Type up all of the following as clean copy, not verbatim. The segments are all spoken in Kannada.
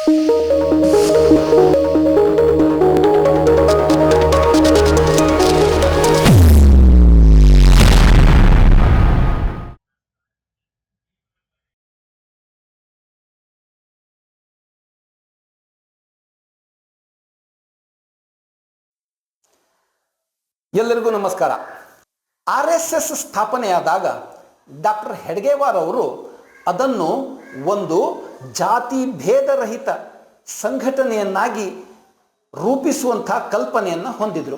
ಎಲ್ಲರಿಗೂ ನಮಸ್ಕಾರ. RSS ಸ್ಥಾಪನೆಯಾದಾಗ ಡಾಕ್ಟರ್ ಹೆಡ್ಗೇವಾರ್ ಅವರು ಅದನ್ನು ಒಂದು ಜಾತಿ ಭೇದರಹಿತ ಸಂಘಟನೆಯನ್ನಾಗಿ ರೂಪಿಸುವಂಥ ಕಲ್ಪನೆಯನ್ನು ಹೊಂದಿದ್ರು.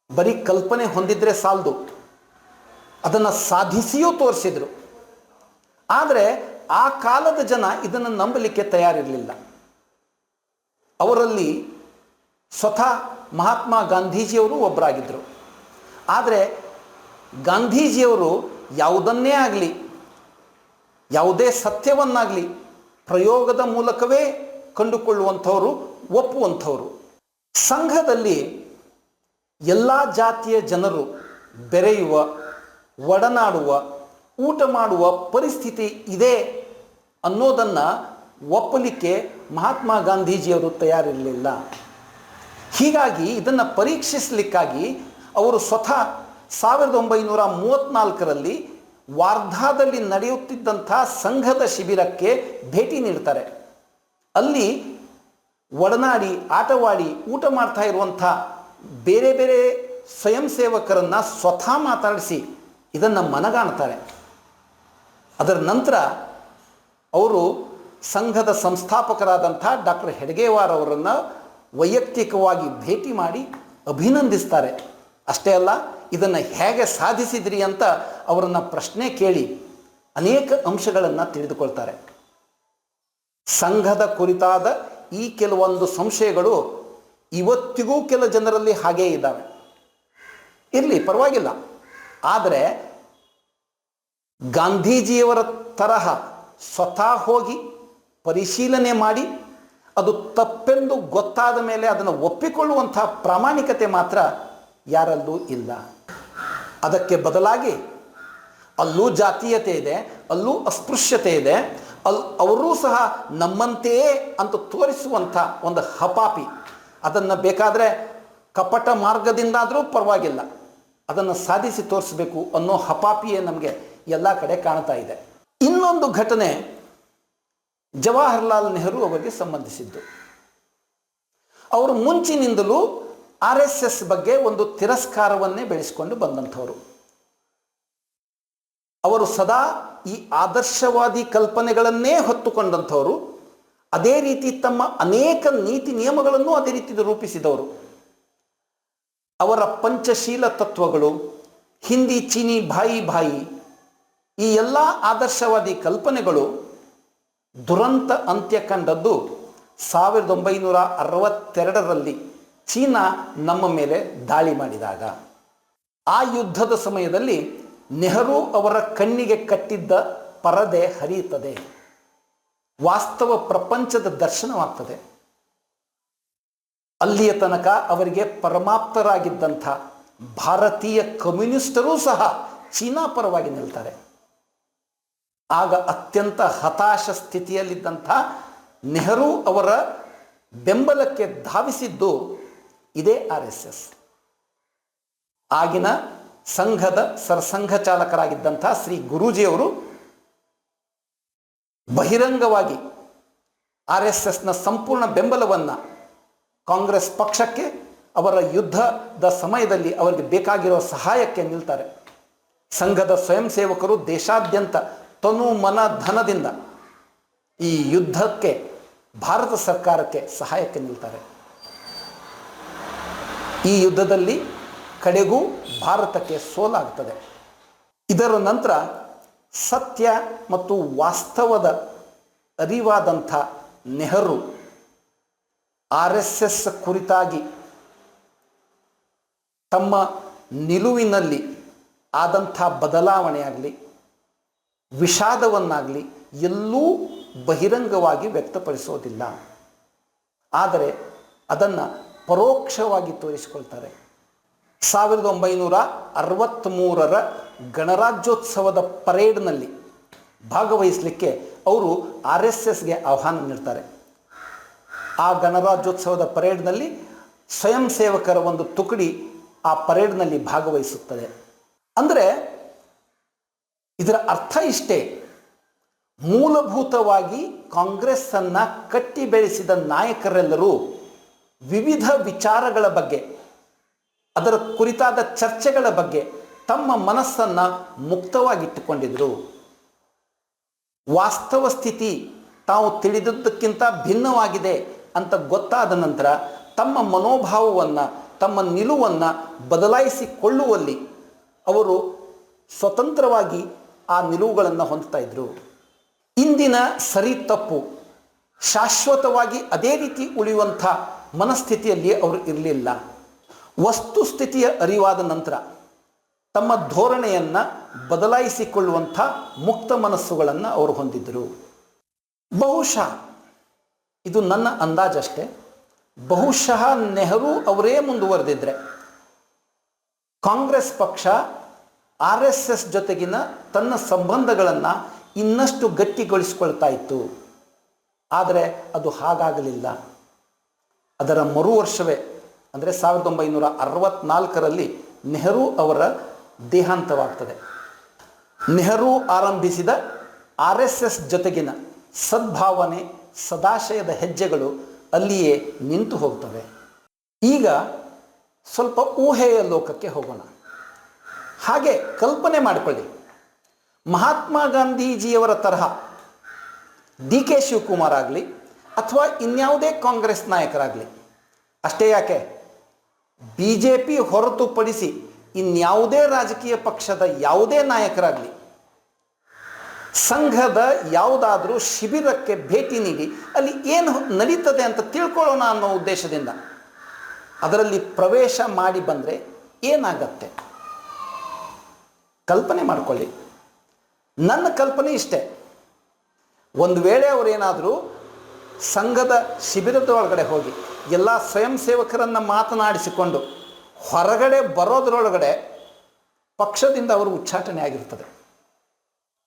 ಬರೀ ಕಲ್ಪನೆ ಹೊಂದಿದ್ರೆ ಸಾಲದು, ಅದನ್ನು ಸಾಧಿಸಿಯೂ ತೋರಿಸಿದ್ರು. ಆದರೆ ಆ ಕಾಲದ ಜನ ಇದನ್ನು ನಂಬಲಿಕ್ಕೆ ತಯಾರಿರಲಿಲ್ಲ. ಅವರಲ್ಲಿ ಸ್ವತಃ ಮಹಾತ್ಮ ಗಾಂಧೀಜಿಯವರು ಒಬ್ಬರಾಗಿದ್ದರು. ಆದರೆ ಗಾಂಧೀಜಿಯವರು ಯಾವುದನ್ನೇ ಆಗಲಿ, ಯಾವುದೇ ಸತ್ಯವನ್ನಾಗಲಿ ಪ್ರಯೋಗದ ಮೂಲಕವೇ ಕಂಡುಕೊಳ್ಳುವಂಥವರು, ಒಪ್ಪುವಂಥವರು. ಸಂಘದಲ್ಲಿ ಎಲ್ಲ ಜಾತಿಯ ಜನರು ಬೆರೆಯುವ, ಒಡನಾಡುವ, ಊಟ ಮಾಡುವ ಪರಿಸ್ಥಿತಿ ಇದೆ ಅನ್ನೋದನ್ನು ಒಪ್ಪಲಿಕ್ಕೆ ಮಹಾತ್ಮ ಗಾಂಧೀಜಿಯವರು ತಯಾರಿರಲಿಲ್ಲ. ಹೀಗಾಗಿ ಇದನ್ನು ಪರೀಕ್ಷಿಸಲಿಕ್ಕಾಗಿ ಅವರು ಸ್ವತಃ 1934ರಲ್ಲಿ ವಾರ್ಧಾದಲ್ಲಿ ನಡೆಯುತ್ತಿದ್ದಂಥ ಸಂಘದ ಶಿಬಿರಕ್ಕೆ ಭೇಟಿ ನೀಡ್ತಾರೆ. ಅಲ್ಲಿ ಒಡನಾಡಿ, ಆಟವಾಡಿ, ಊಟ ಮಾಡ್ತಾ ಇರುವಂಥ ಬೇರೆ ಬೇರೆ ಸ್ವಯಂ ಸೇವಕರನ್ನು ಸ್ವತಃ ಮಾತಾಡಿಸಿ ಇದನ್ನು ಮನಗಾಣ್ತಾರೆ. ಅದರ ನಂತರ ಅವರು ಸಂಘದ ಸಂಸ್ಥಾಪಕರಾದಂಥ ಡಾಕ್ಟರ್ ಹೆಡ್ಗೇವಾರ್ ಅವರನ್ನು ವೈಯಕ್ತಿಕವಾಗಿ ಭೇಟಿ ಮಾಡಿ ಅಭಿನಂದಿಸ್ತಾರೆ. ಅಷ್ಟೇ ಅಲ್ಲ, ಇದನ್ನು ಹೇಗೆ ಸಾಧಿಸಿದ್ರಿ ಅಂತ ಅವರನ್ನು ಪ್ರಶ್ನೆ ಕೇಳಿ ಅನೇಕ ಅಂಶಗಳನ್ನು ತಿಳಿದುಕೊಳ್ತಾರೆ. ಸಂಘದ ಕುರಿತಾದ ಈ ಕೆಲವೊಂದು ಸಂಶಯಗಳು ಇವತ್ತಿಗೂ ಕೆಲ ಜನರಲ್ಲಿ ಹಾಗೇ ಇದ್ದಾವೆ. ಇರಲಿ, ಪರವಾಗಿಲ್ಲ. ಆದರೆ ಗಾಂಧೀಜಿಯವರ ತರಹ ಸ್ವತಃ ಹೋಗಿ ಪರಿಶೀಲನೆ ಮಾಡಿ ಅದು ತಪ್ಪೆಂದು ಗೊತ್ತಾದ ಮೇಲೆ ಅದನ್ನು ಒಪ್ಪಿಕೊಳ್ಳುವಂಥ ಪ್ರಾಮಾಣಿಕತೆ ಮಾತ್ರ ಯಾರಲ್ಲೂ ಇಲ್ಲ. ಅದಕ್ಕೆ ಬದಲಾಗಿ ಅಲ್ಲೂ ಜಾತೀಯತೆ ಇದೆ, ಅಲ್ಲೂ ಅಸ್ಪೃಶ್ಯತೆ ಇದೆ, ಅವರೂ ಸಹ ನಮ್ಮಂತೆಯೇ ಅಂತ ತೋರಿಸುವಂಥ ಒಂದು ಹಪಾಪಿ, ಅದನ್ನು ಬೇಕಾದರೆ ಕಪಟ ಮಾರ್ಗದಿಂದಾದರೂ ಪರವಾಗಿಲ್ಲ, ಅದನ್ನು ಸಾಧಿಸಿ ತೋರಿಸಬೇಕು ಅನ್ನೋ ಹಪಾಪಿಯೇ ನಮಗೆ ಎಲ್ಲ ಕಡೆ ಕಾಣ್ತಾ ಇದೆ. ಇನ್ನೊಂದು ಘಟನೆ ಜವಾಹರ್ಲಾಲ್ ನೆಹರು ಅವರಿಗೆ ಸಂಬಂಧಿಸಿದ್ದು. ಅವರು ಮುಂಚಿನಿಂದಲೂ RSS ಬಗ್ಗೆ ಒಂದು ತಿರಸ್ಕಾರವನ್ನೇ ಬೆಳೆಸಿಕೊಂಡು ಬಂದಂಥವರು. ಅವರು ಸದಾ ಈ ಆದರ್ಶವಾದಿ ಕಲ್ಪನೆಗಳನ್ನೇ ಹೊತ್ತುಕೊಂಡಂಥವರು. ಅದೇ ರೀತಿ ತಮ್ಮ ಅನೇಕ ನೀತಿ ನಿಯಮಗಳನ್ನು ಅದೇ ರೀತಿ ರೂಪಿಸಿದವರು. ಅವರ ಪಂಚಶೀಲ ತತ್ವಗಳು, ಹಿಂದಿ ಚೀನಿ ಭಾಯಿ ಭಾಯಿ, ಈ ಎಲ್ಲ ಆದರ್ಶವಾದಿ ಕಲ್ಪನೆಗಳು ದುರಂತ ಅಂತ್ಯ ಕಂಡದ್ದು 1962ರಲ್ಲಿ ಚೀನಾ ನಮ್ಮ ಮೇಲೆ ದಾಳಿ ಮಾಡಿದಾಗ. ಆ ಯುದ್ಧದ ಸಮಯದಲ್ಲಿ ನೆಹರು ಅವರ ಕಣ್ಣಿಗೆ ಕಟ್ಟಿದ್ದ ಪರದೆ ಹರಿಯುತ್ತದೆ, ವಾಸ್ತವ ಪ್ರಪಂಚದ ದರ್ಶನವಾಗ್ತದೆ. ಅಲ್ಲಿಯ ತನಕ ಅವರಿಗೆ ಪರಮಾಪ್ತರಾಗಿದ್ದಂಥ ಭಾರತೀಯ ಕಮ್ಯುನಿಸ್ಟರೂ ಸಹ ಚೀನಾ ಪರವಾಗಿ ನಿಲ್ತಾರೆ. ಆಗ ಅತ್ಯಂತ ಹತಾಶ ಸ್ಥಿತಿಯಲ್ಲಿದ್ದಂಥ ನೆಹರು ಅವರ ಬೆಂಬಲಕ್ಕೆ ಧಾವಿಸಿದ್ದು ಇದೇ RSS. ಆಗಿನ ಸಂಘದ ಸರ್ಸಂಘ ಚಾಲಕರಾಗಿದ್ದಂಥ ಶ್ರೀ ಗುರೂಜಿಯವರು ಬಹಿರಂಗವಾಗಿ RSSನ ಸಂಪೂರ್ಣ ಬೆಂಬಲವನ್ನು ಕಾಂಗ್ರೆಸ್ ಪಕ್ಷಕ್ಕೆ, ಅವರ ಯುದ್ಧದ ಸಮಯದಲ್ಲಿ ಅವರಿಗೆ ಬೇಕಾಗಿರೋ ಸಹಾಯಕ್ಕೆ ನಿಲ್ತಾರೆ. ಸಂಘದ ಸ್ವಯಂ ಸೇವಕರು ದೇಶಾದ್ಯಂತ ತನು ಮನ ಧನದಿಂದ ಈ ಯುದ್ಧಕ್ಕೆ, ಭಾರತ ಸರ್ಕಾರಕ್ಕೆ ಸಹಾಯಕ್ಕೆ ನಿಲ್ತಾರೆ. ಈ ಯುದ್ಧದಲ್ಲಿ ಕಡೆಗೂ ಭಾರತಕ್ಕೆ ಸೋಲಾಗ್ತದೆ. ಇದರ ನಂತರ ಸತ್ಯ ಮತ್ತು ವಾಸ್ತವದ ಅರಿವಾದಂಥ ನೆಹರು RSS ಕುರಿತಾಗಿ ತಮ್ಮ ನಿಲುವಿನಲ್ಲಿ ಆದಂಥ ಬದಲಾವಣೆಯಾಗಲಿ, ವಿಷಾದವನ್ನಾಗಲಿ ಎಲ್ಲೂ ಬಹಿರಂಗವಾಗಿ ವ್ಯಕ್ತಪಡಿಸೋದಿಲ್ಲ. ಆದರೆ ಅದನ್ನು ಪರೋಕ್ಷವಾಗಿ ತೋರಿಸಿಕೊಳ್ತಾರೆ. 1963ರ ಗಣರಾಜ್ಯೋತ್ಸವದ ಪರೇಡ್ನಲ್ಲಿ ಭಾಗವಹಿಸಲಿಕ್ಕೆ ಅವರು RSSಗೆ ಆಹ್ವಾನ ನೀಡ್ತಾರೆ. ಆ ಗಣರಾಜ್ಯೋತ್ಸವದ ಪರೇಡ್ನಲ್ಲಿ ಸ್ವಯಂ ಸೇವಕರ ಒಂದು ತುಕಡಿ ಆ ಪರೇಡ್ನಲ್ಲಿ ಭಾಗವಹಿಸುತ್ತದೆ. ಅಂದರೆ ಇದರ ಅರ್ಥ ಇಷ್ಟೇ, ಮೂಲಭೂತವಾಗಿ ಕಾಂಗ್ರೆಸ್ಸನ್ನು ಕಟ್ಟಿ ಬೆಳೆಸಿದ ನಾಯಕರೆಲ್ಲರೂ ವಿವಿಧ ವಿಚಾರಗಳ ಬಗ್ಗೆ, ಅದರ ಕುರಿತಾದ ಚರ್ಚೆಗಳ ಬಗ್ಗೆ ತಮ್ಮ ಮನಸ್ಸನ್ನು ಮುಕ್ತವಾಗಿಟ್ಟುಕೊಂಡಿದ್ದರು. ವಾಸ್ತವ ಸ್ಥಿತಿ ತಾವು ತಿಳಿದದ್ದಕ್ಕಿಂತ ಭಿನ್ನವಾಗಿದೆ ಅಂತ ಗೊತ್ತಾದ ನಂತರ ತಮ್ಮ ಮನೋಭಾವವನ್ನು, ತಮ್ಮ ನಿಲುವನ್ನು ಬದಲಾಯಿಸಿಕೊಳ್ಳುವಲ್ಲಿ ಅವರು ಸ್ವತಂತ್ರವಾಗಿ ಆ ನಿಲುವುಗಳನ್ನು ಹೊಂದ್ತಾ ಇದ್ದರು. ಇಂದಿನ ಸರಿ ತಪ್ಪು ಶಾಶ್ವತವಾಗಿ ಅದೇ ರೀತಿ ಉಳಿಯುವಂಥ ಮನಸ್ಥಿತಿಯಲ್ಲಿ ಅವರು ಇರಲಿಲ್ಲ. ವಸ್ತುಸ್ಥಿತಿಯ ಅರಿವಾದ ನಂತರ ತಮ್ಮ ಧೋರಣೆಯನ್ನು ಬದಲಾಯಿಸಿಕೊಳ್ಳುವಂಥ ಮುಕ್ತ ಮನಸ್ಸುಗಳನ್ನು ಅವರು ಹೊಂದಿದ್ದರು. ಬಹುಶಃ ಇದು ನನ್ನ ಅಂದಾಜಷ್ಟೇ, ಬಹುಶಃ ನೆಹರು ಅವರೇ ಮುಂದುವರೆದಿದ್ದರೆ ಕಾಂಗ್ರೆಸ್ ಪಕ್ಷ RSS ಜೊತೆಗಿನ ತನ್ನ ಸಂಬಂಧಗಳನ್ನು ಇನ್ನಷ್ಟು ಗಟ್ಟಿಗೊಳಿಸಿಕೊಳ್ತಾ ಇತ್ತು. ಆದರೆ ಅದು ಹಾಗಾಗಲಿಲ್ಲ. ಅದರ ಮರು ವರ್ಷವೇ ಅಂದರೆ 1964ರಲ್ಲಿ ನೆಹರು ಅವರ ದೇಹಾಂತವಾಗ್ತದೆ. ನೆಹರು ಆರಂಭಿಸಿದ RSS ಜೊತೆಗಿನ ಸದ್ಭಾವನೆ, ಸದಾಶಯದ ಹೆಜ್ಜೆಗಳು ಅಲ್ಲಿಯೇ ನಿಂತು ಹೋಗ್ತವೆ. ಈಗ ಸ್ವಲ್ಪ ಊಹೆಯ ಲೋಕಕ್ಕೆ ಹೋಗೋಣ. ಹಾಗೆ ಕಲ್ಪನೆ ಮಾಡಿಕೊಳ್ಳಿ, ಮಹಾತ್ಮ ಗಾಂಧೀಜಿಯವರ ತರಹ DK ಶಿವಕುಮಾರ್ ಆಗಲಿ ಅಥವಾ ಇನ್ಯಾವುದೇ ಕಾಂಗ್ರೆಸ್ ನಾಯಕರಾಗಲಿ, ಅಷ್ಟೇ ಯಾಕೆ BJP ಹೊರತುಪಡಿಸಿ ಇನ್ಯಾವುದೇ ರಾಜಕೀಯ ಪಕ್ಷದ ಯಾವುದೇ ನಾಯಕರಾಗಲಿ ಸಂಘದ ಯಾವುದಾದ್ರೂ ಶಿಬಿರಕ್ಕೆ ಭೇಟಿ ನೀಡಿ ಅಲ್ಲಿ ಏನು ನಡೀತದೆ ಅಂತ ತಿಳ್ಕೊಳ್ಳೋಣ ಅನ್ನೋ ಉದ್ದೇಶದಿಂದ ಅದರಲ್ಲಿ ಪ್ರವೇಶ ಮಾಡಿ ಬಂದರೆ ಏನಾಗತ್ತೆ ಕಲ್ಪನೆ ಮಾಡಿಕೊಳ್ಳಿ. ನನ್ನ ಕಲ್ಪನೆ ಇಷ್ಟೇ, ಒಂದು ವೇಳೆ ಅವರೇನಾದರೂ ಸಂಘದ ಶಿಬಿರದ ಒಳಗಡೆ ಹೋಗಿ ಎಲ್ಲ ಸ್ವಯಂ ಸೇವಕರನ್ನು ಮಾತನಾಡಿಸಿಕೊಂಡು ಹೊರಗಡೆ ಬರೋದರೊಳಗಡೆ ಪಕ್ಷದಿಂದ ಅವರು ಉಚ್ಚಾಟನೆ ಆಗಿರ್ತದೆ.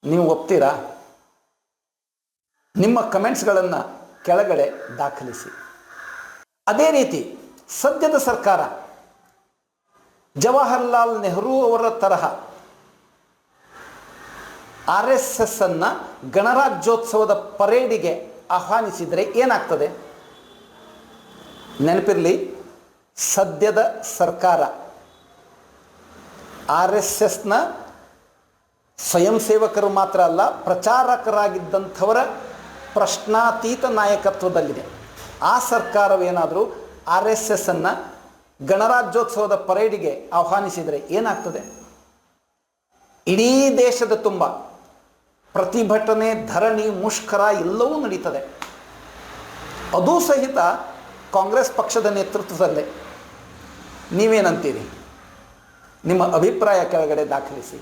ನೀವು ಒಪ್ತೀರಾ? ನಿಮ್ಮ ಕಮೆಂಟ್ಸ್ಗಳನ್ನು ಕೆಳಗಡೆ ದಾಖಲಿಸಿ. ಅದೇ ರೀತಿ ಸದ್ಯದ ಸರ್ಕಾರ ಜವಾಹರ್ಲಾಲ್ ನೆಹರು ಅವರ ತರಹ RSS ಅನ್ನು ಗಣರಾಜ್ಯೋತ್ಸವದ ಪರೇಡಿಗೆ ಆಹ್ವಾನಿಸಿದರೆ ಏನಾಗ್ತದೆ? ನೆನಪಿರಲಿ, ಸದ್ಯದ ಸರ್ಕಾರ RSSನ ಸ್ವಯಂ ಸೇವಕರು ಮಾತ್ರ ಅಲ್ಲ, ಪ್ರಚಾರಕರಾಗಿದ್ದಂಥವರ ಪ್ರಶ್ನಾತೀತ ನಾಯಕತ್ವದಲ್ಲಿದೆ. ಆ ಸರ್ಕಾರವೇನಾದರೂ RSS ಅನ್ನು ಗಣರಾಜ್ಯೋತ್ಸವದ ಪರೇಡಿಗೆ ಆಹ್ವಾನಿಸಿದರೆ ಏನಾಗ್ತದೆ? ಇಡೀ ದೇಶದ ತುಂಬ ಪ್ರತಿಭಟನೆ, ಧರಣಿ, ಮುಷ್ಕರ ಎಲ್ಲವೂ ನಡೀತದೆ. ಅದೂ ಸಹಿತ ಕಾಂಗ್ರೆಸ್ ಪಕ್ಷದ ನೇತೃತ್ವದಲ್ಲೇ. ನೀವೇನಂತೀರಿ? ನಿಮ್ಮ ಅಭಿಪ್ರಾಯ ಕೆಳಗಡೆ ದಾಖಲಿಸಿ.